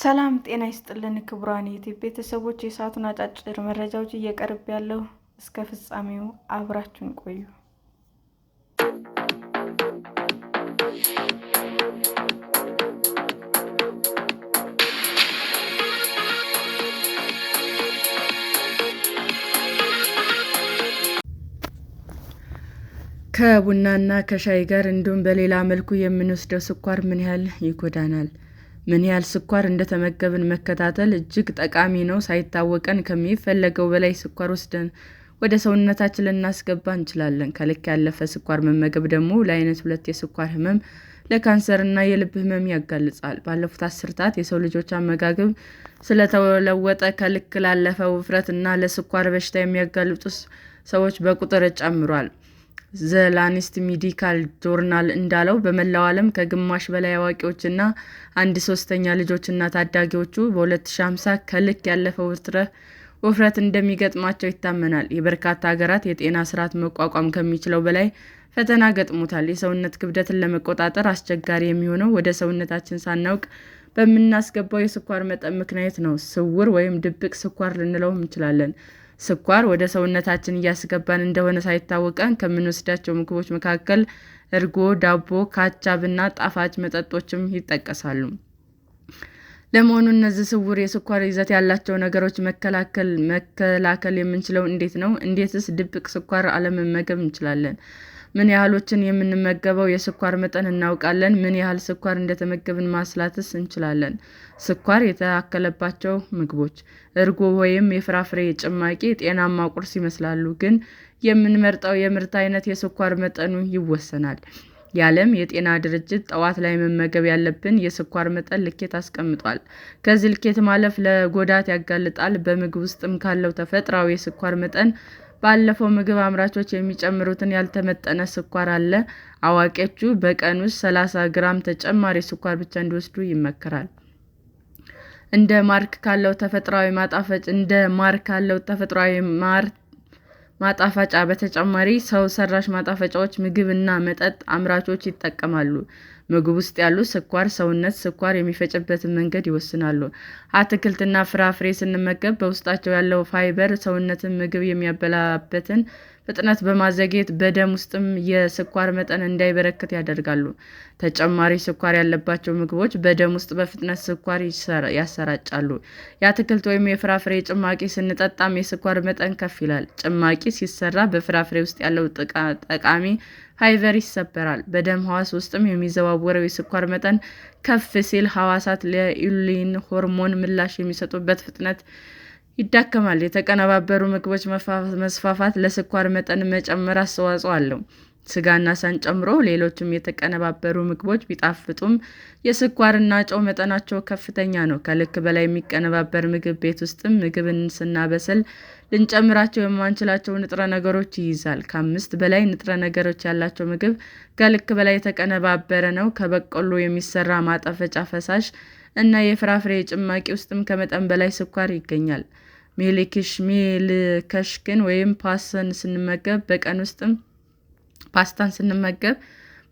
ሰላም ጤና ይስጥልን ክቡራን የዩቲዩብ ቤተሰቦች፣ የሰዓቱን አጫጭር መረጃዎች እየቀርብ ያለው እስከ ፍጻሜው አብራችሁን ቆዩ። ከቡናና ከሻይ ጋር እንዲሁም በሌላ መልኩ የምንወስደው ስኳር ምን ያህል ይጎዳናል? ምን ያህል ስኳር እንደተመገብን መከታተል እጅግ ጠቃሚ ነው። ሳይታወቀን ከሚፈለገው በላይ ስኳር ወስደን ወደ ሰውነታችን ልናስገባ እንችላለን። ከልክ ያለፈ ስኳር መመገብ ደግሞ ለአይነት 2 የስኳር ህመም፣ ለካንሰር እና የልብ ህመም ያጋልጻል። ባለፉት አስርታት የሰው ልጆች አመጋገብ ስለተለወጠ ከልክ ላለፈ ውፍረት እና ለስኳር በሽታ የሚያጋልጡ ሰዎች በቁጥር ጨምሯል። ዘ ላንሴት ሜዲካል ጆርናል እንዳለው በመላው ዓለም ከግማሽ በላይ አዋቂዎችና 1/3 ልጆችና ታዳጊዎች በ2050 ከልክ ያለፈ ውፍረት እንደሚገጥማቸው ይታመናል። የበርካታ ሀገራት የጤና ስርዓት መቋቋም ከሚችለው በላይ ፈተና ገጥሞታል። የሰውነት ክብደትን ለመቆጣጠር አስቸጋሪ የሚሆነው ወደ ሰውነታችን ሳናውቅ በምናስገባው የስኳር መጠን ምክንያት ነው። ስውር ወይም ድብቅ ስኳር ልንለውም እንችላለን። ስኳር ወደ ሰውነታችን እያስገባን እንደሆነ ሳይታወቀን ከምንወስዳቸው ምግቦች መካከል እርጎ፣ ዳቦ፣ ካቻፕ እና ጣፋጭ መጠጦችም ይጠቀሳሉ። ለመሆኑ እነዚህ ስውር የስኳር ይዘት ያላቸው ነገሮች መከላከል የምንችለው እንዴት ነው? እንዴትስ ድብቅ ስኳር አለመመገብ እንችላለን? ምን ያህሎችን የምንመገበው የስኳር መጠን እናውቃለን? ምን ያህል ስኳር እንደተመገብን ማስላትስ እንችላለን? ስኳር የታከለባቸው ምግቦች እርጎ ወይም የፍራፍሬ ጭማቂ ጤናማ ቁርስ ይመስላሉ፣ ግን የምንመርጠው የምርት አይነት የስኳር መጠኑ ይወሰናል። የዓለም የጤና ድርጅት ጠዋት ላይ መመገብ ያለብን የስኳር መጠን ልኬት አስቀምጧል። ከዚህ ልኬት ማለፍ ለጉዳት ያጋልጣል። በምግብ ውስጥም ካለው ተፈጥሯዊ የስኳር መጠን ባለፈው ምግብ አምራቾች የሚጨምሩትን ያልተመጠነ ስኳር አለ። አዋቂዎቹ በቀን ውስጥ 30 ግራም ተጨማሪ ስኳር ብቻ እንዲወስዱ ይመከራል። እንደ ማር ካለው ተፈጥሯዊ ማጣፈጫ በተጨማሪ ሰው ሰራሽ ማጣፈጫዎች ምግብ እና መጠጥ አምራቾች ይጠቀማሉ። ምግብ ውስጥ ያሉ ስኳር ሰውነት ስኳር የሚፈጭበትን መንገድ ይወስናሉ። አትክልትና ፍራፍሬ ስንመገብ በውስጣቸው ያለው ፋይበር ሰውነትን ምግብ የሚያበላበትን ፍጥነት በማዘግየት በደም ውስጥም የስኳር መጠን እንዳይበረክት ያደርጋሉ። ተጨማሪ ስኳር ያለባቸው ምግቦች በደም ውስጥ በፍጥነት ስኳር ያሰራጫሉ። የአትክልት ወይም የፍራፍሬ ጭማቂ ስንጠጣም የስኳር መጠን ከፍ ይላል። ጭማቂ ሲሰራ በፍራፍሬ ውስጥ ያለው ጠቃሚ ፋይበር ይሰበራል። በደም ሕዋስ ውስጥም የሚዘዋወረው የስኳር መጠን ከፍ ሲል ሕዋሳት ለኢንሱሊን ሆርሞን ምላሽ የሚሰጡበት ፍጥነት ይዳከማል። የተቀነባበሩ ምግቦች መስፋፋት ለስኳር መጠን መጨመር አስተዋጽኦ አለው። ስጋና አሳን ጨምሮ ሌሎችም የተቀነባበሩ ምግቦች ቢጣፍጡም የስኳርና ጨው መጠናቸው ከፍተኛ ነው። ከልክ በላይ የሚቀነባበር ምግብ ቤት ውስጥም ምግብን ስናበስል ልንጨምራቸው የማንችላቸው ንጥረ ነገሮች ይይዛል። ከ5 በላይ ንጥረ ነገሮች ያላቸው ምግብ ከልክ በላይ የተቀነባበረ ነው። ከበቆሎ የሚሰራ ማጣፈጫ ፈሳሽ እና የፍራፍሬ ጭማቂ ውስጥም ከመጠን በላይ ስኳር ይገኛል። ሚልክሼክን ወይም ፓስታን ስንመገብ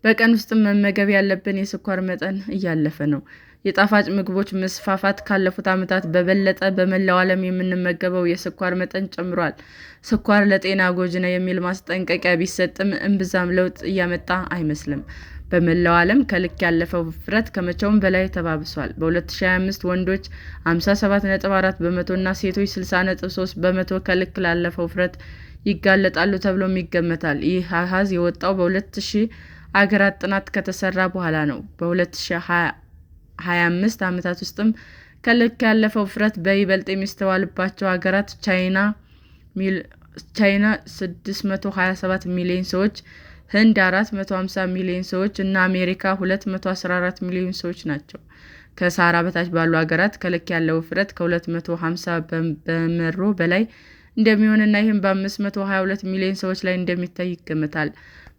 በቀን ውስጥ መመገብ ያለብን የስኳር መጠን እያለፈ ነው። የጣፋጭ ምግቦች መስፋፋት ካለፉት ዓመታት በበለጠ በመላው ዓለም የምንመገበው የስኳር መጠን ጨምሯል። ስኳር ለጤና ጎጂ ነው የሚል ማስጠንቀቂያ ቢሰጥም እምብዛም ለውጥ እያመጣ አይመስልም። በመላው ዓለም ከልክ ያለፈው ውፍረት ከመቼውም በላይ ተባብሷል። በ2025 ወንዶች 57.4 በመቶ እና ሴቶች 60.3 በመቶ ከልክ ላለፈው ውፍረት ይጋለጣሉ ተብሎም ይገመታል። ይህ አሃዝ የወጣው በ2000 አገራት ጥናት ከተሰራ በኋላ ነው። በ2025 ዓመታት ውስጥም ከልክ ያለፈው ውፍረት በይበልጥ የሚስተዋልባቸው ሀገራት ቻይና 627 ሚሊዮን ሰዎች፣ ህንድ 450 ሚሊዮን ሰዎች እና አሜሪካ 214 ሚሊዮን ሰዎች ናቸው። ከሰሃራ በታች ባሉ ሀገራት ከልክ ያለው ውፍረት ከ250 በመቶ በላይ እንደሚሆንና ይህም በ522 ሚሊዮን ሰዎች ላይ እንደሚታይ ይገመታል።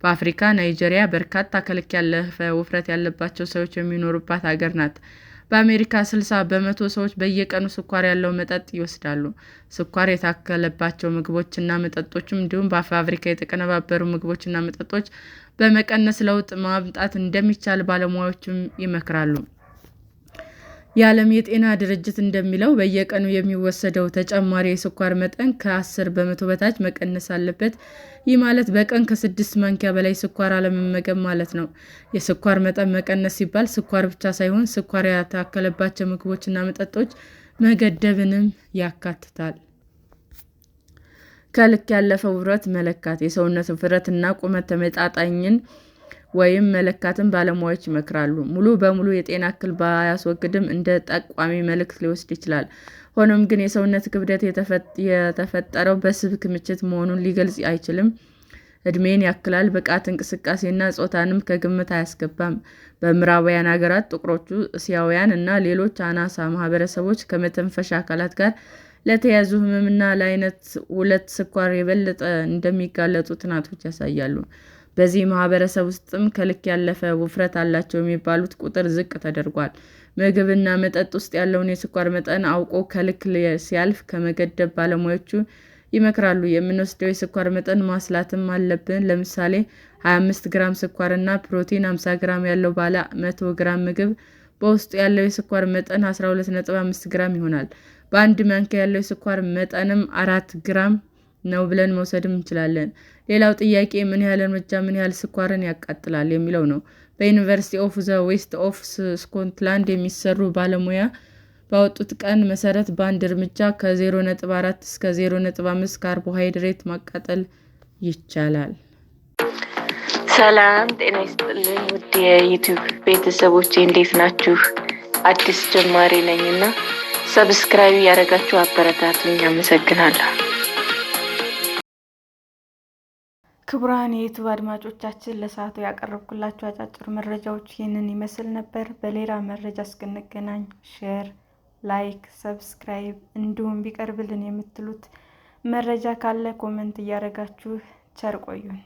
በአፍሪካ ናይጄሪያ በርካታ ከልክ ያለፈ ውፍረት ያለባቸው ሰዎች የሚኖሩባት ሀገር ናት። በአሜሪካ 60 በመቶ ሰዎች በየቀኑ ስኳር ያለው መጠጥ ይወስዳሉ። ስኳር የታከለባቸው ምግቦችና መጠጦችም እንዲሁም በፋብሪካ የተቀነባበሩ ምግቦችና መጠጦች በመቀነስ ለውጥ ማምጣት እንደሚቻል ባለሙያዎችም ይመክራሉ። የዓለም የጤና ድርጅት እንደሚለው በየቀኑ የሚወሰደው ተጨማሪ የስኳር መጠን ከ10 በመቶ በታች መቀነስ አለበት። ይህ ማለት በቀን ከ6 ማንኪያ በላይ ስኳር አለመመገብ ማለት ነው። የስኳር መጠን መቀነስ ሲባል ስኳር ብቻ ሳይሆን ስኳር ያልታከለባቸው ምግቦችና መጠጦች መገደብንም ያካትታል። ከልክ ያለፈ ውፍረት መለካት የሰውነት ውፍረትና ቁመት ተመጣጣኝን መለካትን ባለሙያዎች ይመክራሉ። ሙሉ በሙሉ የጤና እክል ባያስወግድም እንደ ጠቋሚ መልዕክት ሊወስድ ይችላል። ሆኖም ግን የሰውነት ክብደት የተፈጠረው በስብ ክምችት መሆኑን ሊገልጽ አይችልም። ዕድሜን ያክላል፣ ብቃት እንቅስቃሴና ጾታንም ከግምት አያስገባም። በምዕራባውያን ሀገራት ጥቁሮቹ፣ እስያውያን እና ሌሎች አናሳ ማህበረሰቦች ከመተንፈሻ አካላት ጋር ለተያያዙ ህመምና ለአይነት 2 ስኳር የበለጠ እንደሚጋለጡ ጥናቶች ያሳያሉ። በዚህ ማህበረሰብ ውስጥም ከልክ ያለፈ ውፍረት አላቸው የሚባሉት ቁጥር ዝቅ ተደርጓል። ምግብና መጠጥ ውስጥ ያለውን የስኳር መጠን አውቆ ከልክ ሲያልፍ ከመገደብ ባለሙያዎቹ ይመክራሉ። የምንወስደው የስኳር መጠን ማስላትም አለብን። ለምሳሌ 25 ግራም ስኳር እና ፕሮቲን 50 ግራም ያለው ባለ 100 ግራም ምግብ በውስጡ ያለው የስኳር መጠን 12.5 ግራም ይሆናል። በአንድ ማንኪያ ያለው የስኳር መጠንም 4 ግራም ነው ብለን መውሰድም እንችላለን። ሌላው ጥያቄ ምን ያህል እርምጃ ምን ያህል ስኳርን ያቃጥላል የሚለው ነው። በዩኒቨርሲቲ ኦፍ ዘ ዌስት ኦፍ ስኮትላንድ የሚሰሩ ባለሙያ ባወጡት ቀን መሰረት በአንድ እርምጃ ከ0.4 እስከ 0.5 ካርቦሃይድሬት ማቃጠል ይቻላል። ሰላም ጤና ይስጥልኝ ውድ የዩቲዩብ ቤተሰቦቼ እንዴት ናችሁ? አዲስ ጀማሪ ነኝና ሰብስክራይብ ያደረጋችሁ አበረታቱኝ። አመሰግናለሁ። ክቡራን የዩቲዩብ አድማጮቻችን ለሰዓቱ ያቀረብኩላችሁ አጫጭር መረጃዎች ይህንን ይመስል ነበር። በሌላ መረጃ እስክንገናኝ ሼር፣ ላይክ፣ ሰብስክራይብ እንዲሁም ቢቀርብልን የምትሉት መረጃ ካለ ኮሜንት እያደረጋችሁ ቸር ቆዩን።